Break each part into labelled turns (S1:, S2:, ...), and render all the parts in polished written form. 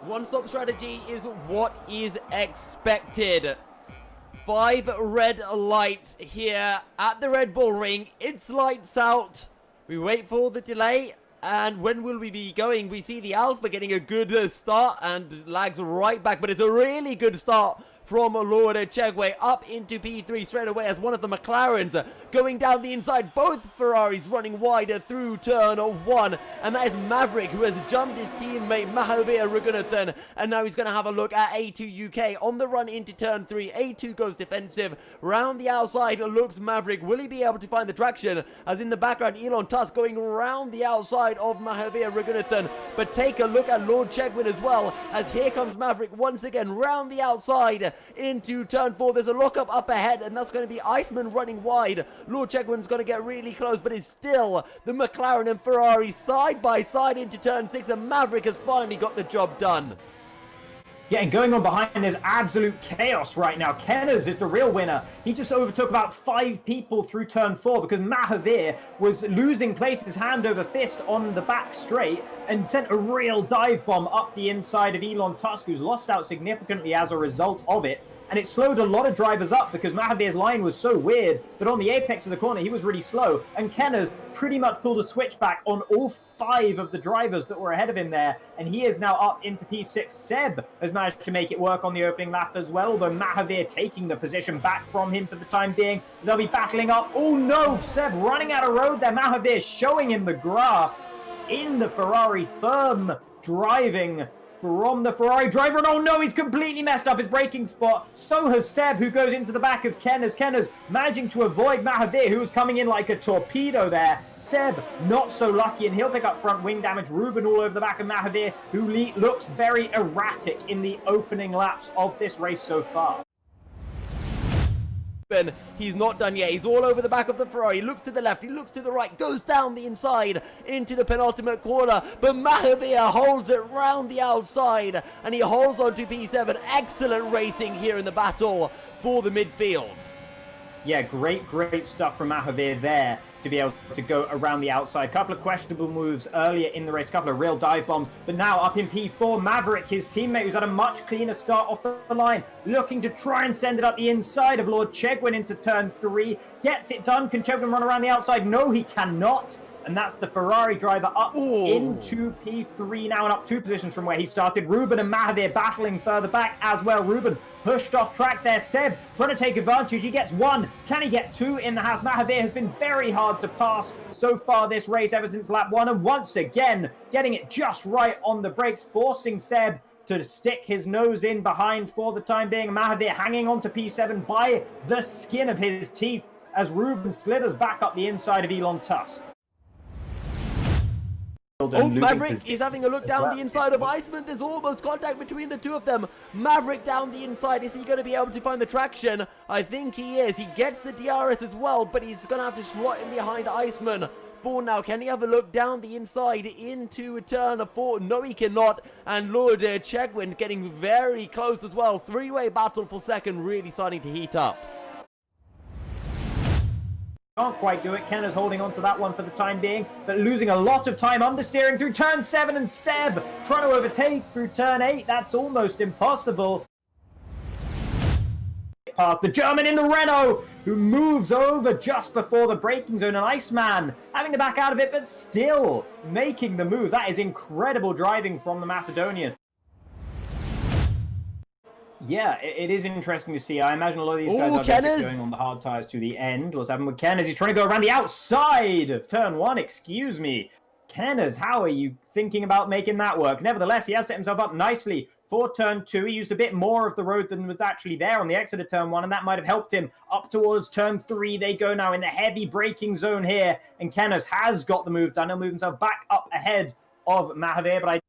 S1: One-stop strategy is what is expected. 5 red lights here at the Red Bull Ring. It's lights out. We wait for the delay. And when will we be going? We see the Alpha getting a good start and lags right back. But it's a really good start from Lord Chegway up into P3 straight away as one of the McLarens going down the inside. Both Ferraris running wider through turn 1. And that is Maverick, who has jumped his teammate Mahavir Raghunathan. And now he's going to have a look at A2 UK on the run into turn 3. A2 goes defensive. Round the outside looks Maverick. Will he be able to find the traction? As in the background, Elon Tusk going round the outside of Mahavir Raghunathan. But take a look at Lord Chegwin as well, as here comes Maverick once again round the outside into turn 4. There's a lockup up ahead, and that's going to be Iceman running wide. Lord Chegwin's going to get really close, but it's still the McLaren and Ferrari side by side into turn 6, and Maverick has finally got the job done.
S2: Yeah, and going on behind, there's absolute chaos right now. Kenners is the real winner. He just overtook about 5 people through turn 4 because Mahavir was losing places hand over fist on the back straight and sent a real dive bomb up the inside of Elon Tusk, who's lost out significantly as a result of it. And it slowed a lot of drivers up because Mahavir's line was so weird that on the apex of the corner, he was really slow. And Kenners pretty much pulled a switch back on all 5 of the drivers that were ahead of him there. And he is now up into P6. Seb has managed to make it work on the opening lap as well, although Mahavir taking the position back from him for the time being. They'll be battling up. Oh no, Seb running out of road there. Mahavir showing him the grass in the Ferrari, firm driving from the Ferrari driver, and oh no, he's completely messed up his braking spot. So has Seb, who goes into the back of Kenners. Kenners managing to avoid Mahavir, who was coming in like a torpedo there. Seb not so lucky, and he'll pick up front wing damage. Ruben all over the back of Mahavir, who looks very erratic in the opening laps of this race so far.
S1: He's not done yet. He's all over the back of the Ferrari. He looks to the left, he looks to the right, goes down the inside into the penultimate corner, but Mahavir holds it round the outside and he holds on to P7. Excellent racing here in the battle for the midfield.
S2: Yeah, great stuff from Mahavir there to be able to go around the outside. Couple of questionable moves earlier in the race, couple of real dive bombs, but now up in P4, Maverick, his teammate, who's had a much cleaner start off the line, looking to try and send it up the inside of Lord Chegwin into turn 3. Gets it done. Can Chegwin run around the outside? No, he cannot. And that's the Ferrari driver up into P3 now and up 2 positions from where he started. Ruben and Mahavir battling further back as well. Ruben pushed off track there. Seb trying to take advantage. He gets 1. Can he get 2 in the house? Mahavir has been very hard to pass so far this race ever since lap 1. And once again, getting it just right on the brakes, forcing Seb to stick his nose in behind for the time being. Mahavir hanging on to P7 by the skin of his teeth as Ruben slithers back up the inside of Elon Tusk.
S1: Oh, Maverick is having a look down the inside of Iceman. There's almost contact between the two of them. Maverick down the inside. Is he going to be able to find the traction? I think he is. He gets the DRS as well, but he's going to have to slot in behind Iceman for now. Can he have a look down the inside into turn 4? No, he cannot. And Lord Chegwin getting very close as well. 3-way battle for second, really starting to heat up.
S2: Can't quite do it. Kenner's holding on to that one for the time being, but losing a lot of time understeering through turn 7, and Seb trying to overtake through turn 8. That's almost impossible. Past the German in the Renault, who moves over just before the braking zone, and Iceman having to back out of it, but still making the move. That is incredible driving from the Macedonian. Yeah, it is interesting to see. I imagine a lot of these guys are going on the hard tires to the end. What's happening with Kenners? He's trying to go around the outside of turn 1. Excuse me. Kenners, how are you thinking about making that work? Nevertheless, he has set himself up nicely for turn 2. He used a bit more of the road than was actually there on the exit of turn 1, and that might have helped him up towards turn 3. They go now in the heavy braking zone here, and Kenners has got the move done. He'll move himself back up ahead of Mahavir, but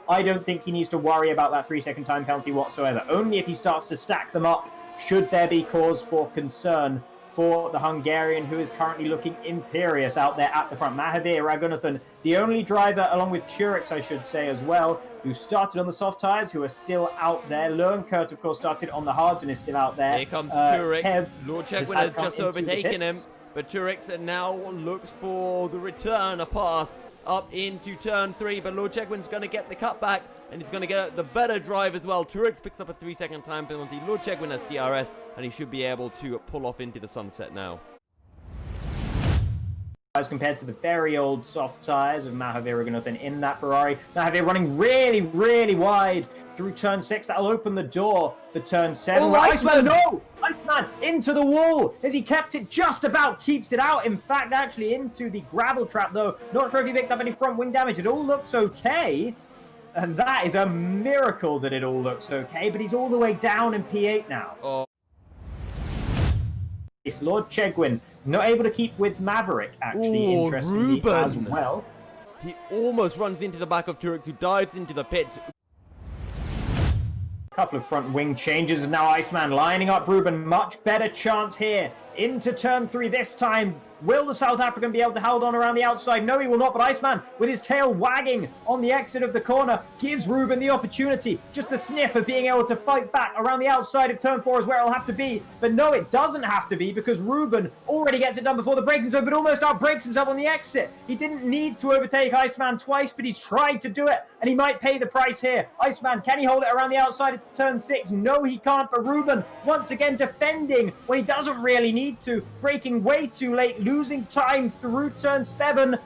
S2: I don't think he needs to worry about that 3-second time penalty whatsoever. Only if he starts to stack them up should there be cause for concern for the Hungarian, who is currently looking imperious out there at the front. Mahavir Raghunathan, the only driver, along with Turix, I should say as well, who started on the soft tyres, who are still out there. Lernkert, of course, started on the hards and is still out there.
S1: Here comes Turix. Lord Chegwin has just overtaken him, but Turix now looks for the return, a pass up into turn 3, but Lord Chegwin's going to get the cutback, and he's going to get the better drive as well. Turrets picks up a 3-second time penalty. Lord Chegwin has DRS, and he should be able to pull off into the sunset now.
S2: As compared to the very old soft tyres of Mahavir Raghunathan in that Ferrari. Mahavir running really, really wide through turn 6. That'll open the door for turn 7.
S1: Oh, Iceman!
S2: No! Iceman into the wall as he kept it, just about keeps it out. In fact, actually into the gravel trap, though. Not sure if he picked up any front wing damage. It all looks okay. And that is a miracle that it all looks okay. But he's all the way down in P8 now.
S1: Oh.
S2: It's Lord Chegwin not able to keep with Maverick, actually, interestingly,
S1: Ruben
S2: as well.
S1: He almost runs into the back of Turek, who dives into the pits.
S2: A couple of front wing changes, and now Iceman lining up Ruben. Much better chance here into turn 3 this time. Will the South African be able to hold on around the outside? No, he will not, but Iceman, with his tail wagging on the exit of the corner, gives Ruben the opportunity, just a sniff of being able to fight back around the outside of turn 4 is where it'll have to be. But no, it doesn't have to be, because Ruben already gets it done before the braking zone, but almost outbrakes himself on the exit. He didn't need to overtake Iceman twice, but he's tried to do it, and he might pay the price here. Iceman, can he hold it around the outside of turn 6? No, he can't, but Ruben, once again, defending when he doesn't really need to, braking way too late, losing time through turn 7,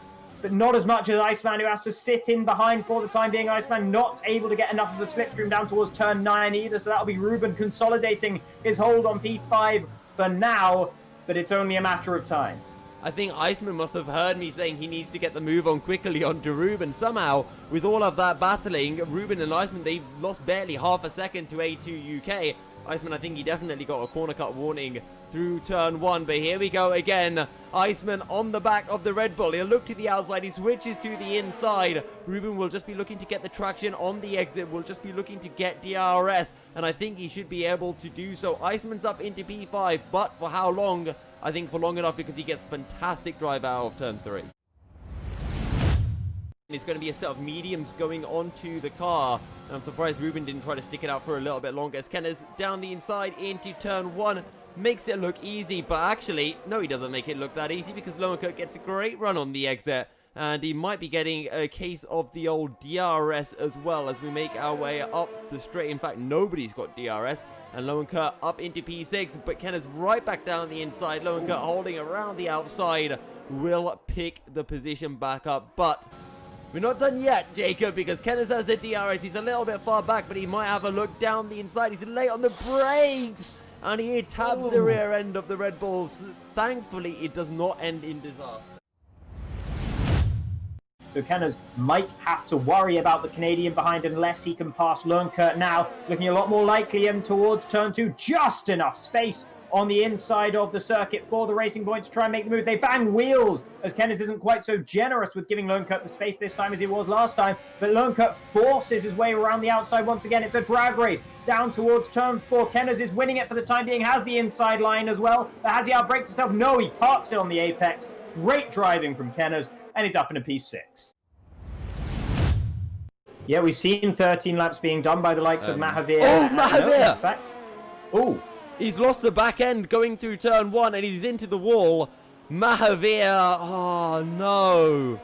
S2: but not as much as Iceman, who has to sit in behind for the time being. Iceman not able to get enough of the slipstream down towards turn 9 either, so that'll be Ruben consolidating his hold on P5 for now, but it's only a matter of time.
S1: I think Iceman must have heard me saying he needs to get the move on quickly onto Ruben. Somehow, with all of that battling, Ruben and Iceman, they've lost barely half a second to A2 UK. Iceman, I think he definitely got a corner cut warning through turn 1, but here we go again. Iceman on the back of the Red Bull. He'll look to the outside, he switches to the inside. Ruben will just be looking to get the traction on the exit, will just be looking to get DRS, and I think he should be able to do so. Iceman's up into P5, but for how long? I think for long enough, because he gets fantastic drive out of turn 3. It's going to be a set of mediums going onto the car. And I'm surprised Ruben didn't try to stick it out for a little bit longer. As Kenner's down the inside into turn 1. Makes it look easy, but actually, no, he doesn't make it look that easy, because Lowenkirk gets a great run on the exit. And he might be getting a case of the old DRS as well as we make our way up the straight. In fact, nobody's got DRS. And Lowenkirk up into P6, but Kenner's right back down the inside. Lowenkirk holding around the outside will pick the position back up, but we're not done yet, Jacob, because Kenneth has the DRS. He's a little bit far back, but he might have a look down the inside. He's late on the brakes, and he tabs the rear end of the Red Bulls. Thankfully, it does not end in disaster.
S2: So Kenners might have to worry about the Canadian behind unless he can pass Lowenkirk now. It's looking a lot more likely in towards turn 2. Just enough space on the inside of the circuit for the Racing Point to try and make the move. They bang wheels as Kenners isn't quite so generous with giving Lowenkirk the space this time as he was last time. But Lowenkirk forces his way around the outside once again. It's a drag race down towards turn 4. Kenners is winning it for the time being, has the inside line as well. But has he outbraked himself? No, he parks it on the apex. Great driving from Kenners, and he's up in a P6. Yeah, we've seen 13 laps being done by the likes of Mahavir.
S1: Oh, Mahavir!
S2: Oh.
S1: He's lost the back end going through turn 1, and he's into the wall. Mahavir, oh no.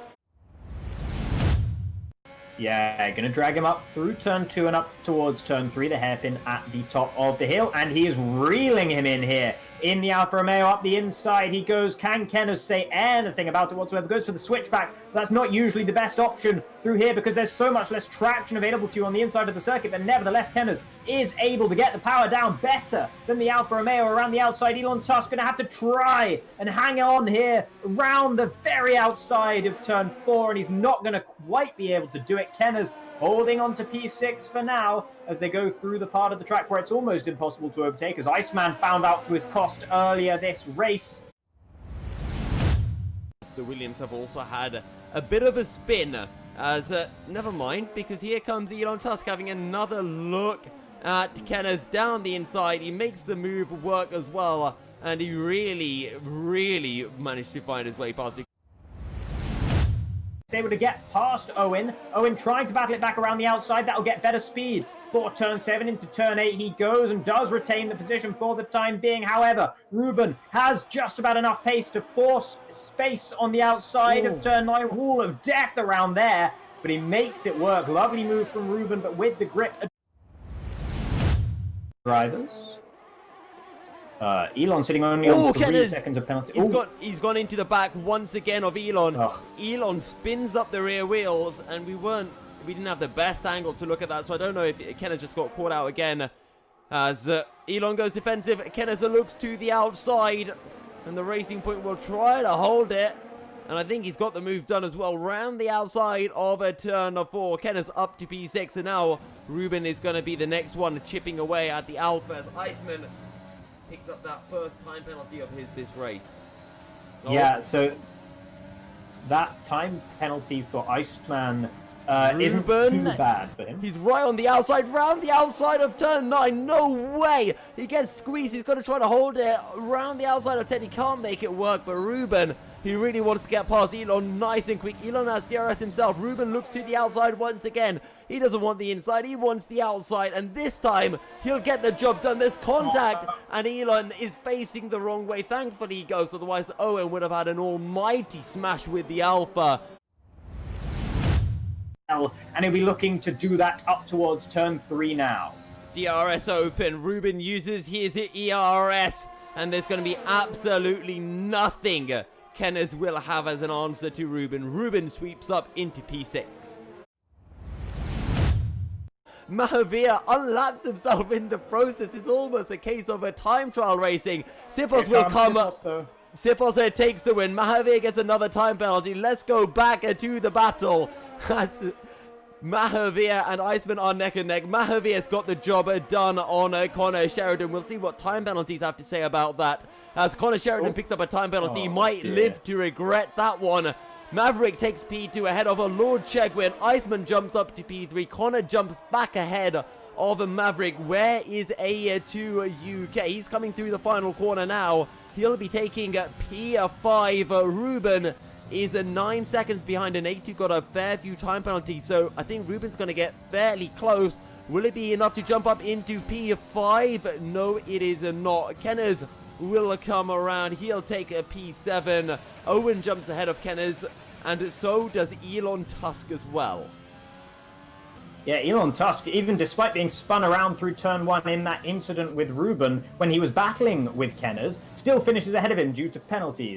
S2: Yeah, going to drag him up through turn 2 and up towards turn 3, the hairpin at the top of the hill, and he is reeling him in here. In the Alfa Romeo, up the inside he goes. Can Kenners say anything about it whatsoever? Goes for the switchback. That's not usually the best option through here because there's so much less traction available to you on the inside of the circuit, but nevertheless, Kenners is able to get the power down better than the Alfa Romeo around the outside. Elon Tusk going to have to try and hang on here around the very outside of turn 4, and he's not going to quite be able to do it. Kenners holding on to P6 for now as they go through the part of the track where it's almost impossible to overtake, as Iceman found out to his cost earlier this race.
S1: The Williams have also had a bit of a spin as, never mind, because here comes Elon Tusk having another look at Kenners down the inside. He makes the move work as well, and he really managed to find his way past the
S2: able to get past Owen. Owen trying to battle it back around the outside. That'll get better speed. For turn 7 into turn 8, he goes and does retain the position for the time being. However, Ruben has just about enough pace to force space on the outside of turn 9. Wall of death around there, but he makes it work. Lovely move from Ruben, but with the grip. Drivers. Elon sitting only on 3 seconds of penalty.
S1: He's gone into the back once again of Elon.
S2: Oh.
S1: Elon spins up the rear wheels, and we didn't have the best angle to look at that, so I don't know if Kenneth just got caught out again. As Elon goes defensive, Kenneth looks to the outside, and the Racing Point will try to hold it. And I think he's got the move done as well, round the outside of turn 4. Kenneth's up to P6, and now Ruben is going to be the next one chipping away at the Alpha as Iceman picks up that first time penalty of this race.
S2: Yeah, so that time penalty for Iceman isn't too bad for him.
S1: He's right on the outside, round the outside of turn 9. No way! He gets squeezed. He's going to try to hold it round the outside of 10. He can't make it work, but Ruben, he really wants to get past Elon nice and quick. Elon has DRS himself. Ruben looks to the outside once again. He doesn't want the inside. He wants the outside, and this time he'll get the job done. There's contact, and Elon is facing the wrong way. Thankfully he goes, otherwise Owen would have had an almighty smash with the Alpha.
S2: And he'll be looking to do that up towards turn 3 now.
S1: DRS open. Ruben uses his ERS, and there's going to be absolutely nothing Kenneth will have as an answer to Ruben. Ruben sweeps up into P6. Mahavir unlaps himself in the process. It's almost a case of a time trial racing. Sipos will come up. Sipos takes the win. Mahavir gets another time penalty. Let's go back to the battle. Mahavir and Iceman are neck and neck. Mahavir's got the job done on Connor Sheridan. We'll see what time penalties have to say about that. As Connor Sheridan picks up a time penalty, he might live to regret that one. Maverick takes P2 ahead of a Lord Chegwin. Iceman jumps up to P3. Connor jumps back ahead of Maverick. Where is A2 UK? He's coming through the final corner now. He'll be taking P5. Ruben is 9 seconds behind, and A2 got a fair few time penalties, so I think Ruben's going to get fairly close. Will it be enough to jump up into P5? No, it is not. Kenners will come around. He'll take a P7. Owen jumps ahead of Kenners, and so does Elon Tusk as well.
S2: Yeah, Elon Tusk, even despite being spun around through turn 1 in that incident with Ruben when he was battling with Kenners, still finishes ahead of him due to penalties.